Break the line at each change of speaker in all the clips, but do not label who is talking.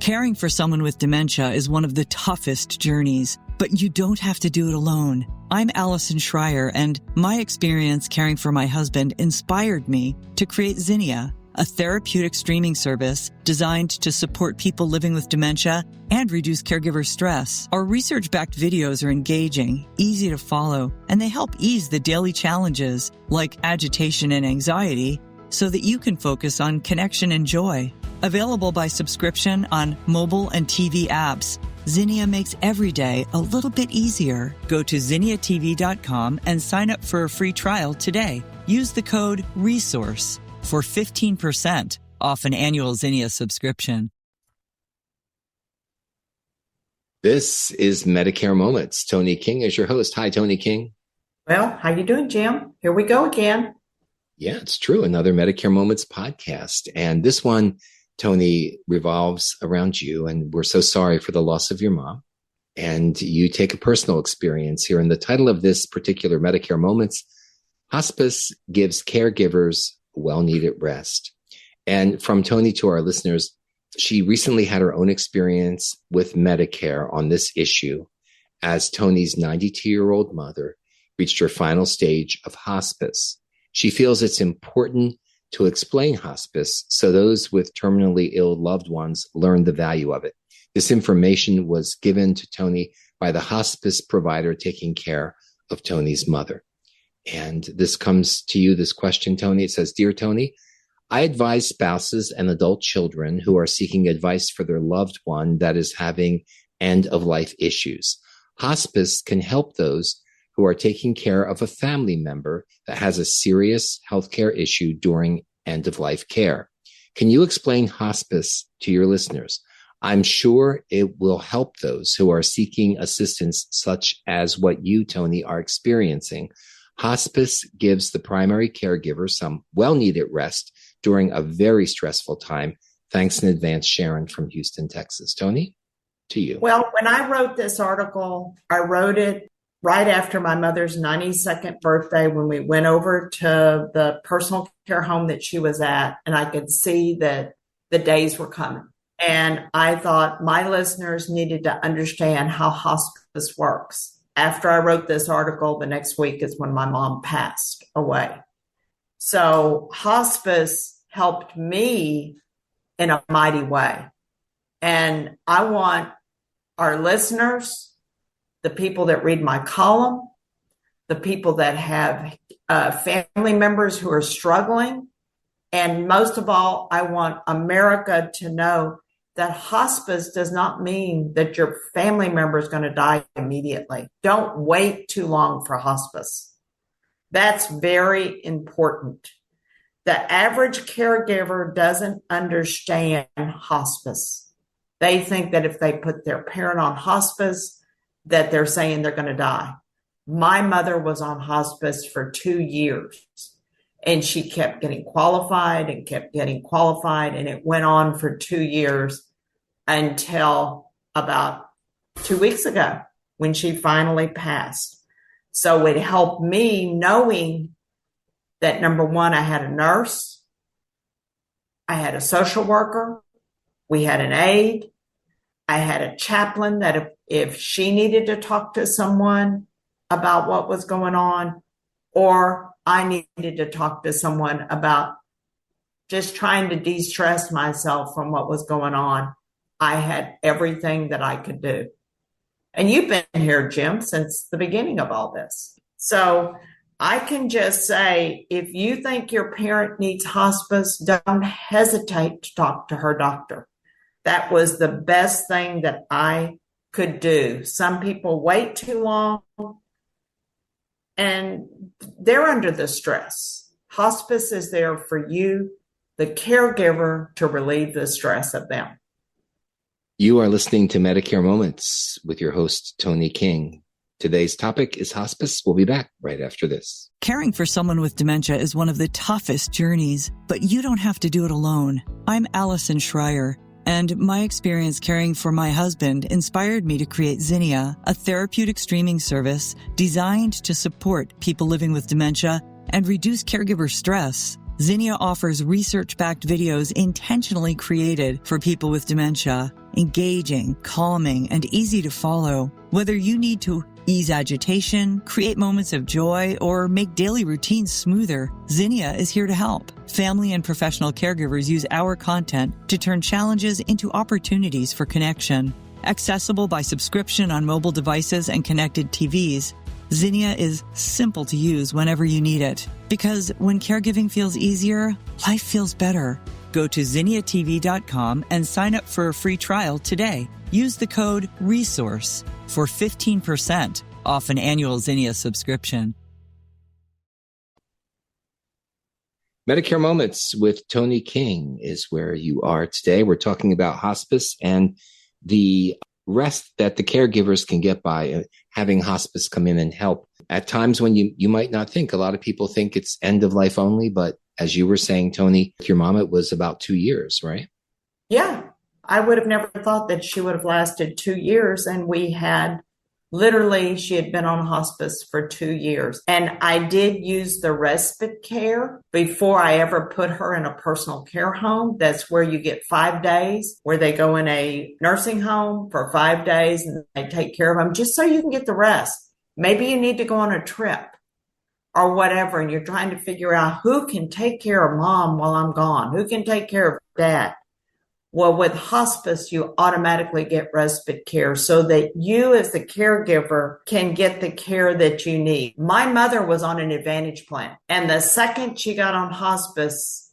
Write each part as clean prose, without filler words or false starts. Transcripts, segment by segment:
Caring for someone with dementia is one of the toughest journeys, but you don't have to do it alone. I'm Allison Schreier, and my experience caring for my husband inspired me to create Zinnia, a therapeutic streaming service designed to support people living with dementia and reduce caregiver stress. Our research-backed videos are engaging, easy to follow, and they help ease the daily challenges like agitation and anxiety so that you can focus on connection and joy. Available by subscription on mobile and TV apps, Zinnia makes every day a little bit easier. Go to zinniatv.com and sign up for a free trial today. Use the code RESOURCE for 15% off an annual Zinnia subscription.
This is Medicare Moments. Toni King is your host. Hi, Toni King.
Well, how you doing, Jim? Here we go again.
Yeah, it's true. Another Medicare Moments podcast. And this one, Toni, revolves around you. And we're so sorry for the loss of your mom. And you take a personal experience here. And the title of this particular Medicare Moments, Hospice Gives Caregivers Well-Needed Rest. And from Toni to our listeners, she recently had her own experience with Medicare on this issue as Toni's 92-year-old mother reached her final stage of hospice. She feels it's important to explain hospice so those with terminally ill loved ones learn the value of it. This information was given to Toni by the hospice provider taking care of Toni's mother. And this comes to you, this question, Toni. It says, Dear Toni, I advise spouses and adult children who are seeking advice for their loved one that is having end-of-life issues. Hospice can help those who are taking care of a family member that has a serious healthcare issue during end-of-life care. Can you explain hospice to your listeners? I'm sure it will help those who are seeking assistance such as what you, Toni, are experiencing. Hospice gives the primary caregiver some well-needed rest during a very stressful time. Thanks in advance, Sharon from Houston, Texas. Toni, to you.
Well, when I wrote this article, I wrote it right after my mother's 92nd birthday when we went over to the personal care home that she was at, and I could see that the days were coming. And I thought my listeners needed to understand how hospice works. After I wrote this article, the next week is when my mom passed away. So hospice helped me in a mighty way. And I want our listeners, the people that read my column, the people that have family members who are struggling, and most of all, I want America to know that hospice does not mean that your family member is going to die immediately. Don't wait too long for hospice. That's very important. The average caregiver doesn't understand hospice. They think that if they put their parent on hospice, that they're saying they're going to die. My mother was on hospice for 2 years, and she kept getting qualified and kept getting qualified, and it went on for 2 years until about 2 weeks ago when she finally passed. So it helped me knowing that, number one, I had a nurse, I had a social worker, we had an aide, I had a chaplain that if she needed to talk to someone about what was going on, or I needed to talk to someone about just trying to de-stress myself from what was going on, I had everything that I could do. And you've been here, Jim, since the beginning of all this. So I can just say, if you think your parent needs hospice, don't hesitate to talk to her doctor. That was the best thing that I could do. Some people wait too long and they're under the stress. Hospice is there for you, the caregiver, to relieve the stress of them.
You are listening to Medicare Moments with your host, Toni King. Today's topic is hospice. We'll be back right after this.
Caring for someone with dementia is one of the toughest journeys, but you don't have to do it alone. I'm Allison Schreier, and my experience caring for my husband inspired me to create Zinnia, a therapeutic streaming service designed to support people living with dementia and reduce caregiver stress. Zinnia offers research-backed videos intentionally created for people with dementia. engaging, calming, and easy to follow. Whether you need to ease agitation, create moments of joy, or make daily routines smoother, Zinnia is here to help. Family and professional caregivers use our content to turn challenges into opportunities for connection. Accessible by subscription on mobile devices and connected TVs, Zinnia is simple to use whenever you need it. Because when caregiving feels easier, life feels better. Go to zinniatv.com and sign up for a free trial today. Use the code RESOURCE for 15% off an annual Zinnia subscription.
Medicare Moments with Toni King is where you are today. We're talking about hospice and the rest that the caregivers can get by having hospice come in and help at times when you might not think. A lot of people think it's end of life only, but as you were saying, Toni, with your mom, it was about 2 years, right?
Yeah, I would have never thought that she would have lasted 2 years. And she had been on hospice for 2 years. And I did use the respite care before I ever put her in a personal care home. That's where you get 5 days, where they go in a nursing home for 5 days and they take care of them just so you can get the rest. Maybe you need to go on a trip or whatever, and you're trying to figure out who can take care of mom while I'm gone, who can take care of dad. Well, with hospice, you automatically get respite care so that you as the caregiver can get the care that you need. My mother was on an Advantage plan, and the second she got on hospice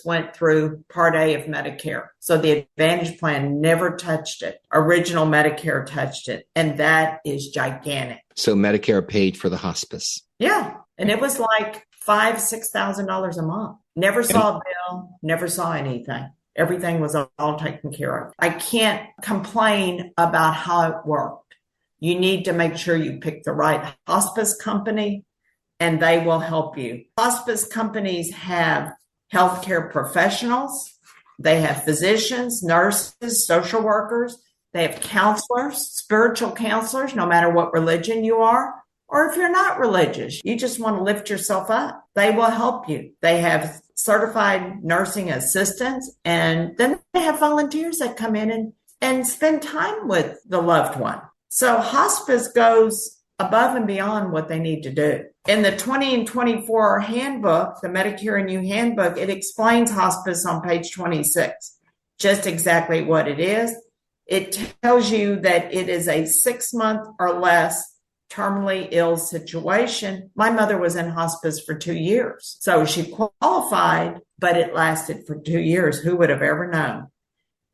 went through Part A of Medicare. So the Advantage plan never touched it. Original Medicare touched it, and that is gigantic.
So Medicare paid for the hospice.
Yeah, and it was like $5,000-$6,000 a month. Never saw a bill, never saw anything. Everything was all taken care of. I can't complain about how it worked. You need to make sure you pick the right hospice company, and they will help you. Hospice companies have healthcare professionals. They have physicians, nurses, social workers. They have counselors, spiritual counselors, no matter what religion you are. Or if you're not religious, you just want to lift yourself up, they will help you. They have certified nursing assistants, and then they have volunteers that come in and spend time with the loved one. So hospice goes above and beyond what they need to do. In the 20 and 24 handbook, the Medicare and You handbook, it explains hospice on page 26, just exactly what it is. It tells you that it is a 6-month or less terminally ill situation. My mother was in hospice for 2 years. So she qualified, but it lasted for 2 years. Who would have ever known?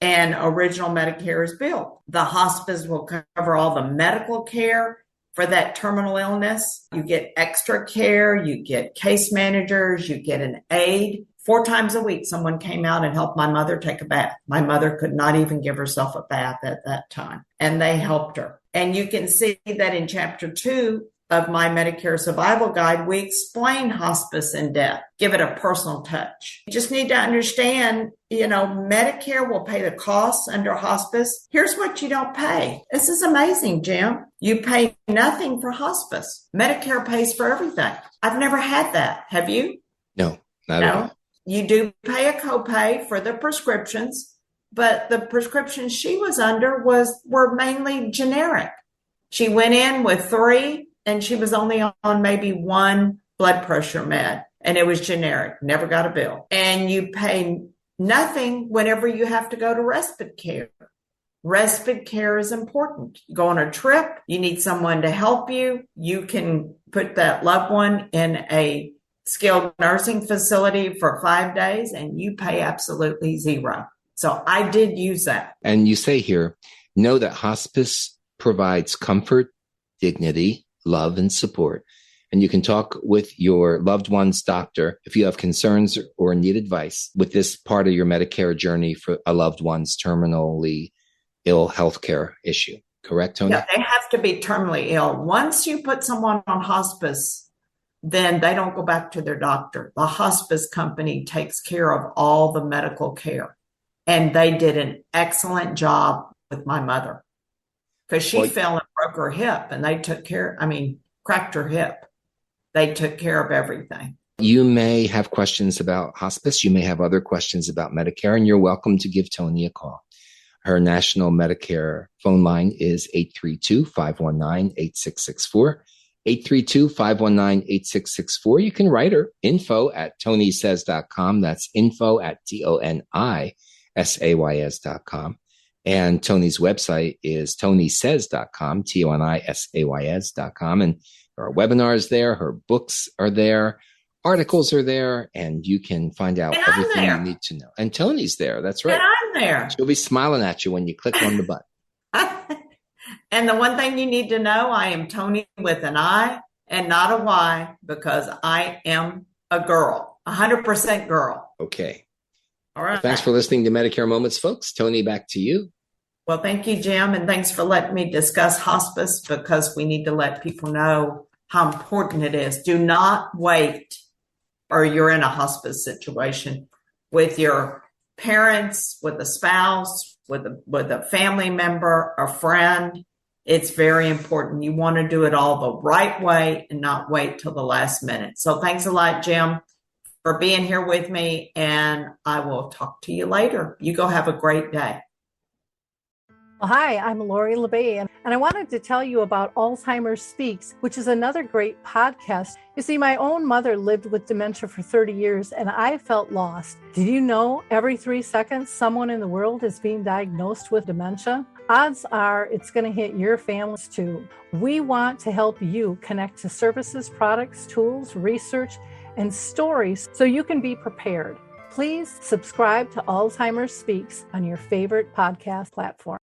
And original Medicare is billed. The hospice will cover all the medical care for that terminal illness. You get extra care, you get case managers, you get an aide. 4 times a week, someone came out and helped my mother take a bath. My mother could not even give herself a bath at that time, and they helped her. And you can see that in chapter 2 of my Medicare Survival Guide, we explain hospice and death, give it a personal touch. You just need to understand, Medicare will pay the costs under hospice. Here's what you don't pay. This is amazing, Jim. You pay nothing for hospice. Medicare pays for everything. I've never had that. Have you?
No, not at all.
You do pay a copay for the prescriptions, but the prescriptions she was under were mainly generic. She went in with 3, and she was only on maybe 1 blood pressure med, and it was generic, never got a bill. And you pay nothing whenever you have to go to respite care. Respite care is important. You go on a trip, you need someone to help you. You can put that loved one in a skilled nursing facility for 5 days, and you pay absolutely zero. So I did use that.
And you say here, know that hospice provides comfort, dignity, love, and support. And you can talk with your loved one's doctor if you have concerns or need advice with this part of your Medicare journey for a loved one's terminally ill healthcare issue. Correct, Toni?
Yeah, they have to be terminally ill. Once you put someone on hospice, then they don't go back to their doctor. The hospice company takes care of all the medical care. And they did an excellent job with my mother because she fell and broke her hip, and they cracked her hip. They took care of everything.
You may have questions about hospice. You may have other questions about Medicare, and you're welcome to give Toni a call. Her national Medicare phone line is 832-519-8664. 832-519-8664. You can write her info@tonisays.com. That's info@tonisays.com. And Toni's website is tonisays.com, tonisays.com. And her webinars there, her books are there, articles are there, and you can find out everything you need to know. And Toni's there. That's right.
And I'm there.
She'll be smiling at you when you click on the button.
And the one thing you need to know, I am Toni with an I and not a Y, because I am a girl, 100% girl.
Okay.
All right.
Well, thanks for listening to Medicare Moments, folks. Toni, back to you.
Well, thank you, Jim. And thanks for letting me discuss hospice, because we need to let people know how important it is. Do not wait, or you're in a hospice situation with your parents, with a spouse, with a family member, a friend. It's very important. You want to do it all the right way and not wait till the last minute. So thanks a lot, Jim, for being here with me, and I will talk to you later. You go have a great day.
Well, hi, I'm Lori LeBay, and I wanted to tell you about Alzheimer's Speaks, which is another great podcast. You see, my own mother lived with dementia for 30 years, and I felt lost. Did you know every 3 seconds someone in the world is being diagnosed with dementia? Odds are it's going to hit your families too. We want to help you connect to services, products, tools, research, and stories so you can be prepared. Please subscribe to Alzheimer's Speaks on your favorite podcast platform.